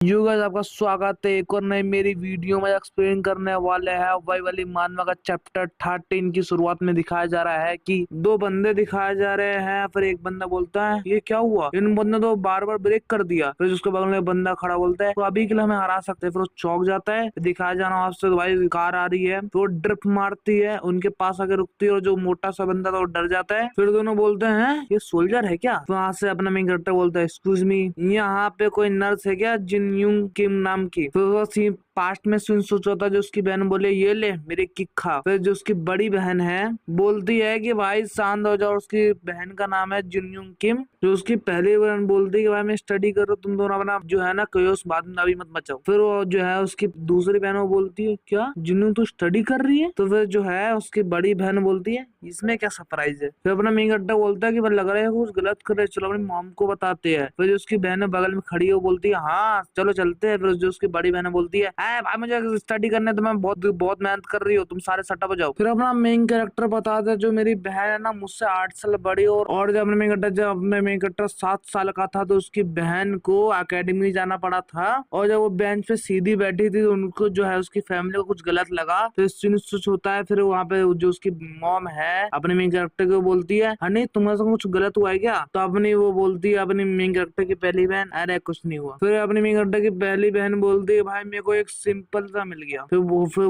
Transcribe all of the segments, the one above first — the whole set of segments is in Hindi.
यो गाइस आपका स्वागत है एक और नई मेरी वीडियो में। एक्सप्लेन करने वाले हैं वही वाली मानवा का चैप्टर 13 की शुरुआत में दिखाया जा रहा है कि दो बंदे दिखाए जा रहे हैं। फिर एक बंदा बोलता है ये क्या हुआ, इन बंदे तो बार बार ब्रेक कर दिया। फिर उसके बगल में बंदा खड़ा बोलता है तो अभी के लिए हमें हरा सकते हैं। फिर वो चौक जाता है। दिखाया जाना आपसे तो भाई कार आ रही है तो वो ड्रिफ्ट मारती है, उनके पास आके रुकती है और जो मोटा सा बंदा था वो डर जाता है। फिर दोनों बोलते हैं ये सोल्जर है क्या। तो वहां से अपना मेन कैरेक्टर बोलता है एक्सक्यूज मी, यहाँ पे कोई नर्स है क्या जिन यूंग किम नाम की। फिर वो सीन पास्ट में सीन सोचा था जो उसकी बहन बोले ये ले मेरी किक खा। फिर जो उसकी बड़ी बहन है बोलती है कि भाई शांत हो जाओ। उसकी बहन का नाम है जिनयूंग किम। जो उसकी पहली बहन बोलती है कि भाई मैं स्टडी कर रहा हूँ, तुम दोनों अपना जो है ना कयोस बाद में अभी मत मचाओ। फिर वो जो है उसकी दूसरी बहन वो बोलती है क्या जिन्नू तू स्टडी कर रही है। तो फिर जो है उसकी बड़ी बहन बोलती है इसमें क्या सरप्राइज है। फिर अपना मेन गड्ढा बोलता है कि लग रहा है कुछ गलत कर रहे, चलो अपनी मॉम को बताते हैं। फिर जो उसकी बहन बगल में खड़ी है वो बोलती है हाँ चलो चलते हैं। फिर जो उसकी बड़ी बहन बोलती है भाई मुझे स्टडी करने तो मैं बहुत बहुत मेहनत कर रही हूँ, तुम सारे सटअप हो जाओ। फिर अपना मेन कैरेक्टर बताते हैं जो मेरी बहन है ना मुझसे 8 साल बड़ी और जब अपने मेन कैरेक्टर 7 साल का था तो उसकी बहन को अकेडमी जाना पड़ा था। और जब वो बेंच पे सीधी बैठी थी तो उनको जो है उसकी फैमिली को कुछ गलत लगा तो कुछ होता है। फिर वहाँ पे जो उसकी मॉम है अपने मेन कैरेक्टर को बोलती है हनी तुम्हारे साथ कुछ गलत हुआ है क्या। तो अपनी वो बोलती है अपनी मेन कैरेक्टर की पहली बहन अरे कुछ नहीं हुआ। फिर अपनी मेन कैरेक्टर की पहली बहन बोलती है भाई मेरे को एक सिंपल सा मिल गया। फिर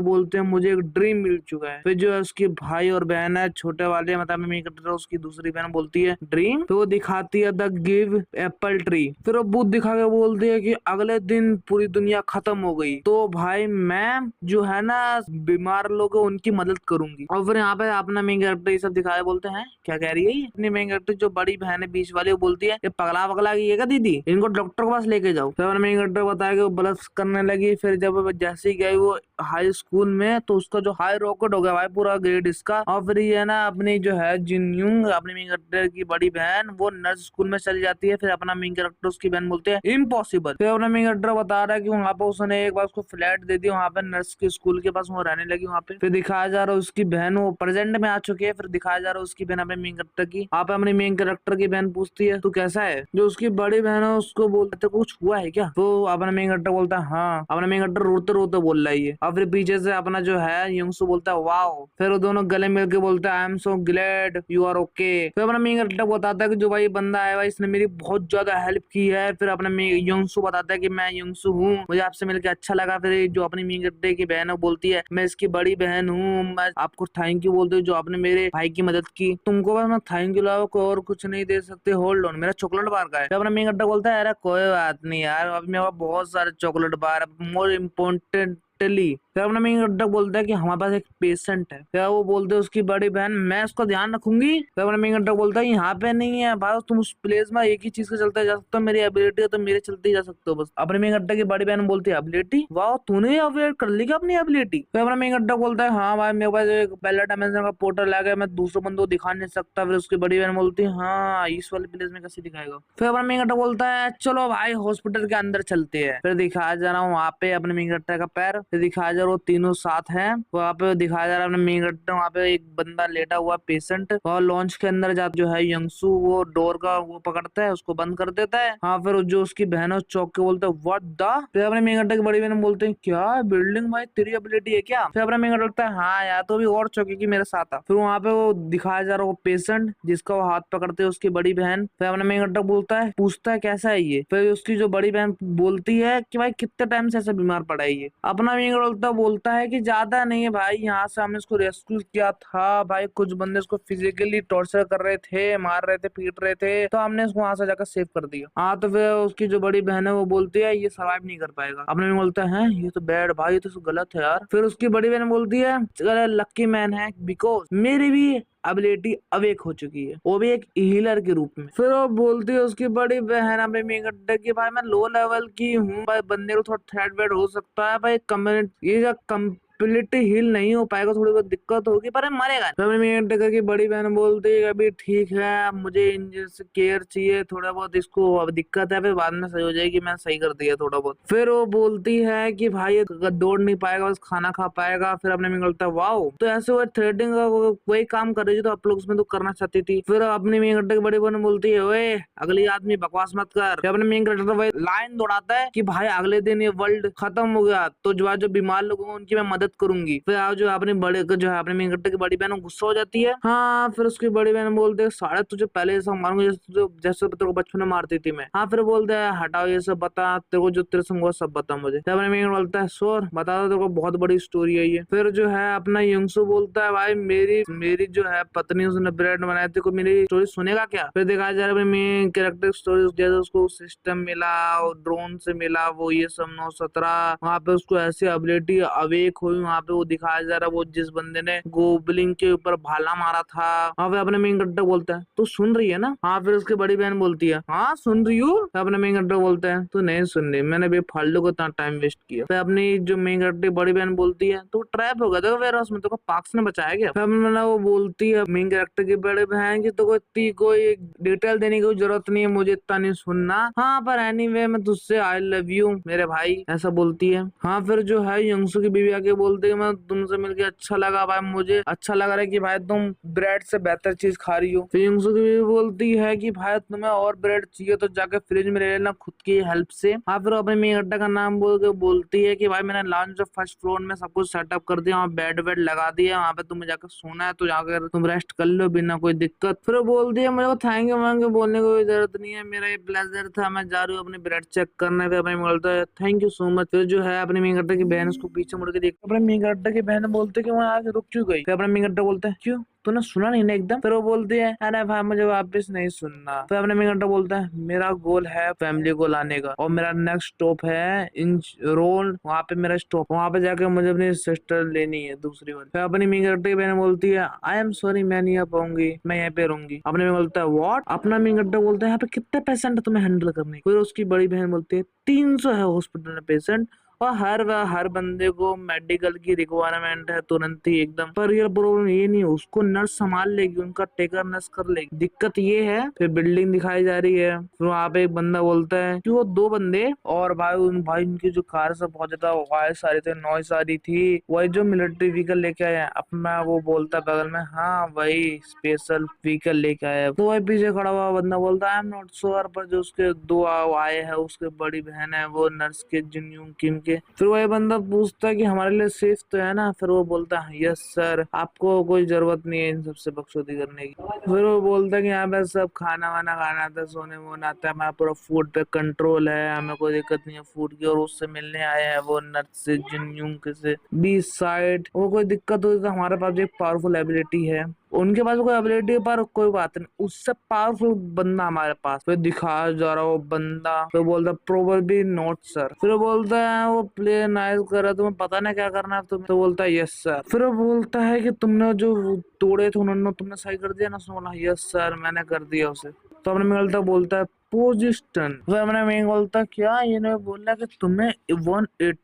बोलते हैं मुझे एक ड्रीम मिल चुका है। फिर जो है उसकी भाई और बहन है छोटे वाले मतलब मेन कैरेक्टर उसकी दूसरी बहन बोलती है ड्रीम। तो वो दिखाती है द गिव एप्पल ट्री। फिर वो बुद्ध दिखा के बोलती है कि अगले दिन पूरी दुनिया खत्म हो गई तो भाई मैं जो है ना बीमार लोग हैं उनकी मदद करूंगी। और फिर यहाँ पे अपना मेन कैरेक्टर ये सब दिखाया बोलते हैं क्या कह रही है ये। अपनी मेन कैरेक्टर जो बड़ी बहन है बीच वाली वो बोलती है ये पगला पगला की है क्या दीदी, इनको डॉक्टर के पास लेके जाओ। फिर अपना मेन कैरेक्टर बताया कि वो ब्लफ करने लगी। फिर जब वो जैसे ही गई वो हाई स्कूल में तो उसका जो हाई रॉकेट हो गया भाई पूरा ग्रेड इसका। और फिर ये ना अपनी जो है जिनयूंग अपनी मेन कैरेक्टर की बड़ी बहन वो नर्स स्कूल में चली जाती है। फिर अपना मेन कैरेक्टर उसकी बहन बोलते हैं इम्पॉसिबल। फिर अपना मेन कैरेक्टर बता रहा है कि वहाँ पे उसने एक बार उसको फ्लैट दे दी वहाँ पे नर्स के स्कूल के पास वो रहने लगी वहाँ पे। फिर दिखाया जा रहा है उसकी बहन वो प्रेजेंट में आ चुकी है। फिर दिखाया जा रहा है उसकी बहन अपने मेन कैरेक्टर की आप अपनी मेन कैरेक्टर की बहन पूछती है तू कैसा है। जो उसकी बड़ी बहन है उसको बोलते कुछ हुआ है क्या। तो अपना मेन कैरेक्टर बोलता है हाँ। अपना मेन कैरेक्टर रोते रोते बोल रहा है ये। और फिर पीछे से अपना जो है युंगसू बोलता है वाओ। फिर वो दोनों गले मिलके बोलते हैं I am so glad you are okay. फिर अपना मेन कैरेक्टर बताता है कि जो भाई बंदा आया भाई इसने मेरी बहुत ज्यादा हेल्प की है। फिर अपना युंगसू बताता है कि मैं युंगसू हूँ, मुझे आपसे मिलकर अच्छा लगा। फिर जो अपनी मेन कैरेक्टर की बहन है बोलती है मैं इसकी बड़ी बहन हूँ, मैं आपको थैंक यू बोलती हूँ जो आपने मेरे भाई की मदद की, तुमको बस मैं थैंक यू अलावा कोई और कुछ नहीं दे सकते। होल्ड ऑन मेरा चॉकलेट बार का है। फिर अपना मेन कैरेक्टर बोलता है अरे कोई बात नहीं यार अभी मेरे पास बहुत सारे चॉकलेट बार मोर इम्पोर्टेंटली। फिर अपना मेन कैरेक्टर बोलता है कि हमारे पास एक पेशेंट है। फिर वो बोलते हैं उसकी बड़ी बहन मैं उसका ध्यान रखूंगी। फिर अपना मेन कैरेक्टर बोलता है यहाँ पे नहीं है भाई तुम उस प्लेस में एक ही चीज के चलते जा सकते हो, मेरी एबिलिटी है तो मेरे चलते ही जा सकते हो बस। अपने मेन कैरेक्टर की बड़ी बहन बोलती है एबिलिटी वाह तूने अपग्रेड कर ली क्या अपनी एबिलिटी। फिर अपना मेन कैरेक्टर बोलता है हाँ भाई मेरे पास एक पहला डायमेंशन का पोर्टल आ गया, मैं दूसरे बंदों को दिखा नहीं सकता। फिर उसकी बड़ी बहन बोलती है हाँ इस वाले प्लेस में कैसे दिखाएगा। फिर अपना मेन कैरेक्टर बोलता है चलो भाई हॉस्पिटल के अंदर चलते हैं। फिर दिखाया जा रहा हूँ वहाँ पे अपने मेन कैरेक्टर का पैर। फिर दिखाया जा रहा है तीनों साथ है वहाँ पे। दिखाया जा रहा है अपने मेन कैरेक्टर वहाँ पे एक बंदा लेटा हुआ पेशेंट और लॉन्च के अंदर जाता जो है यंगसू वो डोर का वो पकड़ता है उसको बंद कर देता है। हाँ फिर जो उसकी बहन है उस चौक के बोलते हैं व्हाट द। फिर अपने मेन कैरेक्टर की बड़ी बहन बोलते हैं क्या बिल्डिंग भाई तेरी एबिलिटी है क्या। फिर अपने मेन कैरेक्टर बोलता है हाँ यार तो भी और चौकी की मेरे साथ आ। फिर वहाँ पे वो दिखाया जा रहा है वो पेशेंट जिसका वो हाथ पकड़ते है उसकी बड़ी बहन। फिर अपने मेन कैरेक्टर बोलता है पूछता है कैसा है ये। फिर उसकी जो बड़ी बहन बोलती है कि भाई कितने टाइम से ऐसा बीमार पड़ा है ये। अपना मेन कैरेक्टर बोलता है कि ज्यादा नहीं है भाई, यहाँ से हमने इसको रेस्क्यू किया था भाई, कुछ बंदे इसको फिजिकली टॉर्चर कर रहे थे, मार रहे थे, पीट रहे थे तो हमने इसको वहां से जाकर सेव कर दिया। हाँ तो फिर उसकी जो बड़ी बहन है वो बोलती है ये सर्वाइव नहीं कर पाएगा। अपने में बोलता है ये तो बैड भाई, ये तो गलत है यार। फिर उसकी बड़ी बहन बोलती है लक्की मैन है बिकॉज मेरी भी एबिलिटी अवेक हो चुकी है, वो भी एक हीलर के रूप में। फिर वो बोलती है उसकी बड़ी बहन अपने मेगड्डे की भाई मैं लो लेवल की हूँ भाई, बंदे को थोड़ा थ्रेट वेट हो सकता है भाई, कम्युनिटी ये स्प्लिट हिल नहीं हो पाएगा, थोड़ी बहुत दिक्कत होगी पर मरेगा। तो अपने मेन टेकर की बड़ी बहन बोलती है अभी ठीक है, मुझे इंजन से केयर चाहिए थोड़ा बहुत, इसको अब दिक्कत है, फिर बाद में सही हो जाएगी, मैं सही कर दिया थोड़ा बहुत। फिर वो बोलती है कि भाई ये दौड़ नहीं पाएगा, बस खाना खा पाएगा। फिर अपने में बोलता है वाओ, तो ऐसे वो थ्रेडिंग का वही काम कर रही थी तो आप लोग उसमें तो करना चाहती थी। फिर अपनी मेन की बड़ी बहन बोलती है ओए अगली आदमी बकवास मत कर। अपने मेन कैरेक्टर वही लाइन दौड़ाता है कि भाई अगले दिन ये वर्ल्ड खत्म हो गया तो जो बीमार लोग हैं उनकी मैं मदद करूंगी। फिर आप जो अपने बड़े जो है अपने मेन कैरेक्टर की बड़ी बहन गुस्सा हो जाती है। हाँ फिर उसकी बड़ी बहन बोलते है साढ़े तुझे पहले ऐसा मारूंगा जैसे तेरे को बचपन में मारती थी मैं। हाँ फिर बोलते है हटाओ ये सब, बता तेरे को जो तेरे संग हुआ सब बता मुझे। तब अपने मेन बोलता है शोर बता दो, तेरे को बहुत बड़ी स्टोरी है ये। फिर जो है अपना यंगसु बोलता है भाई मेरी मेरी जो है पत्नी उसने ब्रेड बनाया, तेरे को मेरी स्टोरी सुनेगा क्या। फिर देखा जा रहा है मेन कैरेक्टर स्टोरी, जैसे उसको सिस्टम मिला और ड्रोन से मिला वो ये सब 917, वहाँ पे उसको ऐसी एबिलिटी अवेक हुई, वहाँ पे वो दिखाया जा रहा है वो जिस बंदे ने गोबलिंग के ऊपर भाला मारा था। वहाँ पे अपने मेन कैरेक्टर बोलता है तू सुन रही है ना। हाँ फिर उसकी बड़ी बहन बोलती है हाँ सुन रही हूँ। अपने मेन कैरेक्टर बोलता है तू नहीं सुन रही, मैंने भी फालतू को इतना टाइम वेस्ट किया। फिर अपनी जो मेन कैरेक्टर बड़ी बहन बोलती है तू ट्रैप हो गया था वेयर हाउस में, तेरे को पार्क्स ने बचाया गया। फिर मतलब वो बोलती है मेन कैरेक्टर की बड़ी बहन की तो कोई डिटेल देने की जरूरत नहीं है, मुझे इतना नहीं सुनना। हाँ पर एनीवे मैं तुझसे आई लव यू मेरे भाई, ऐसा बोलती है। हाँ फिर जो है यंगसू की बीवी आके बोलती है मैं तुमसे मिलके अच्छा लगा भाई, मुझे अच्छा लग रहा है कि भाई तुम ब्रेड से बेहतर चीज खा रही हो। फिर यंगसू की बीवी बोलती है कि भाई तुम्हें और ब्रेड चाहिए तो जाके फ्रिज में ले लेना खुद की हेल्प से। हाँ फिर अपने मेन अड्डा का नाम बोल के बोलती है कि भाई मैंने लॉन्च फर्स्ट फ्लोर में सब कुछ सेटअप कर दिया, वहाँ बेड वेड लगा दिया, वहाँ पे तुम्हें जाकर सोना है तो जाकर तुम रेस्ट कर लो बिना कोई दिक्कत। फिर वो बोलती है मुझे को थैंक यू वैंक यू बोलने की कोई जरूरत नहीं है, मेरा ये प्लेजर था, मैं जा रही हूँ अपनी ब्रेड चेक करने। पे अपने बोलता है थैंक यू सो मच। फिर जो है अपने मेन अड्डा की बहन उसको पीछे मुड़ के देखती है, अपने मेन अड्डा की बहन बोलते कि वहाँ आके रुक क्यों गई। फिर अपने मेन अड्डा बोलता है क्यों तूने सुना नहीं ना एकदम। फिर वो बोलती है अरे भाई मुझे वापस नहीं सुनना। फिर अपने मेन बोलता है मेरा गोल है फैमिली को लाने का और मेरा नेक्स्ट स्टॉप है इंच रोल, वहाँ पे मेरा स्टॉप, वहाँ पे जाकर मुझे अपनी सिस्टर लेनी है दूसरी वाली। फिर अपनी मेन की बहन बोलती है आई एम सॉरी मैं नहीं आ पाऊंगी, मैं यहाँ पे रहूंगी। अपने में बोलता है व्हाट। अपना मेन बोलता है यहाँ पे कितने पेशेंट है तुम्हें हैंडल करने। फिर उसकी बड़ी बहन बोलती है 300 है हॉस्पिटल में पेशेंट और हर बंदे को मेडिकल की रिक्वायरमेंट है तुरंत ही एकदम। पर ये प्रॉब्लम ये नहीं है, उसको नर्स संभाल लेगी, उनका टेकर नर्स कर लेगी, दिक्कत ये है। फिर बिल्डिंग दिखाई जा रही है, फिर वहाँ पे एक बंदा बोलता है कि वो 2 बंदे और भाई उनकी जो कार से बहुत ज्यादा आवाज आ रही थी, नॉइस आ रही थी, वही जो मिलिट्री व्हीकल लेके आया अपना, वो बोलता है बगल में हाँ वही स्पेशल व्हीकल लेके आया। तो वही पीछे खड़ा हुआ बंदा बोलता है आई एम नॉट श्योर, पर जो उसके 2 आए हैं उसके बड़ी बहन है वो नर्स के जिन किम के। फिर वही बंदा पूछता है कि हमारे लिए सेफ तो है ना। फिर वो बोलता है यस सर, आपको कोई जरूरत नहीं है इन सबसे बकचोदी करने की। फिर वो बोलता है कि यहाँ पे सब खाना वाना खाना आता है, सोने वोने आता है, हमारा पूरा फूड पे कंट्रोल है, हमें कोई दिक्कत नहीं है फूड की। और उससे मिलने आए हैं वो नर्स से जिन यूंग से बी साइड, वो कोई दिक्कत हो तो हमारे पास एक पावरफुल एबिलिटी है, उनके पास कोई एबिलिटी है पर कोई बात नहीं, उससे पावरफुल बंदा हमारे पास। फिर दिखाया जा रहा वो बंदा, फिर बोलता प्रोबेबली नॉट सर। फिर वो बोलता है वो प्ले नाइस कर रहा है, तुम्हें पता नहीं क्या करना है तुम्हें। तो बोलता है यस सर। फिर वो बोलता है कि तुमने जो तोड़े थे उन्होंने तुमने सही कर दिया ना। उसने बोला यस सर मैंने कर दिया उसे। तो अपने मिलता बोलता है पोजिशन। फिर हमने मेन बोलता क्या ये बोला कि तुम्हें 180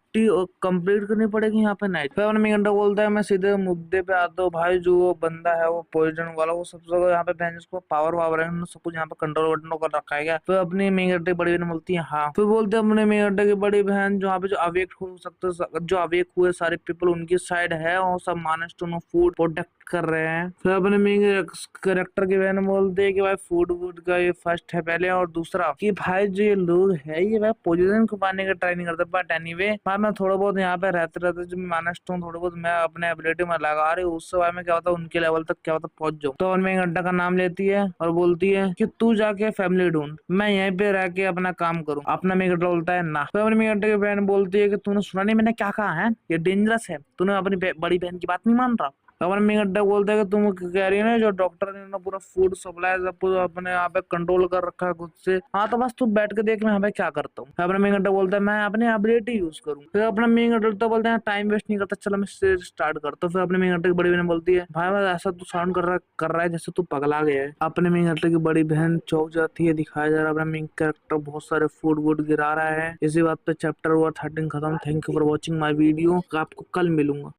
कंप्लीट करनी पड़ेगी यहाँ पे नाइट। फिर अपने मेन घंटा बोलता है मैं सीधे मुद्दे पे आता हूँ भाई, जो वो बंदा है वो पॉइजन वाला, वो सबसे ज्यादा यहाँ पे बहन को पावर वावर है, सब कुछ यहाँ पे कंट्रोल वंट्रोल कर रखा है क्या। फिर अपनी मेन घंटे की बड़ी बहन बोलती है हाँ। फिर बोलते हैं अपने मेन घंटे की बड़ी बहन जो यहाँ पे जो अवेक हो सकते, जो अवेक हुए सारे पीपल उनकी साइड है और सब माइनस फूड प्रोटेक्ट कर रहे हैं। फिर अपने मेन कैरेक्टर की बहन बोलते है कि भाई फूड वूड का ये फर्स्ट है पहले, और दूसरा कि भाई जो ये लोग है ये भाई पोजीशन को पाने का ट्राई नहीं करते। बट एनीवे भाई मैं थोड़ा बहुत यहाँ पे रहते रहते जो माइनस थोड़ा बहुत मैं अपने एबिलिटी में लगा रही हूँ, उससे भाई मैं क्या होता उनके लेवल तक क्या होता पहुंच जाऊँ। तो उनमें अड्डा का नाम लेती है और बोलती है कि तू जाके फैमिली ढूंढ, मैं यहीं पे रह के अपना काम करूँ। अपना मेघ अड्डा बोलता है ना। तो अपने मेघ अड्डे की बहन बोलती है कि तूने सुना नहीं मैंने क्या कहा है, ये डेंजरस है, तूने अपनी बड़ी बहन की बात नहीं मान रहा। अपने मेघ अड्डा बोलता है कि तुम कह रही है ना जो डॉक्टर ने ना पूरा फूड सप्लाई सब कुछ अपने यहाँ पे कंट्रोल कर रखा है खुद से, हाँ तो बस तू बैठ के देख मैं यहाँ पे क्या करता हूँ। अपना मेघ अड्डा बोलता है मैं अपने एबिलिटी यूज करूँ। फिर अपना मेघ अड्डा बोलते हैं टाइम वेस्ट नहीं करता, चलो मैं स्टार्ट करता हूँ। फिर अपने मेघ अड्डा की बड़ी बहन बोलती है भाई बस ऐसा तू साउंड कर रहा है जैसे तू पगला गया है। अपने मेघ अड्डा की बड़ी बहन चौक जाती है, दिखाया जा रहा है अपना मेन कैरेक्टर बहुत सारे फूड वूड गिरा रहा है। इसी बात पे चैप्टर 13 खत्म। Thank you for watching my video, आपको कल मिलूंगा।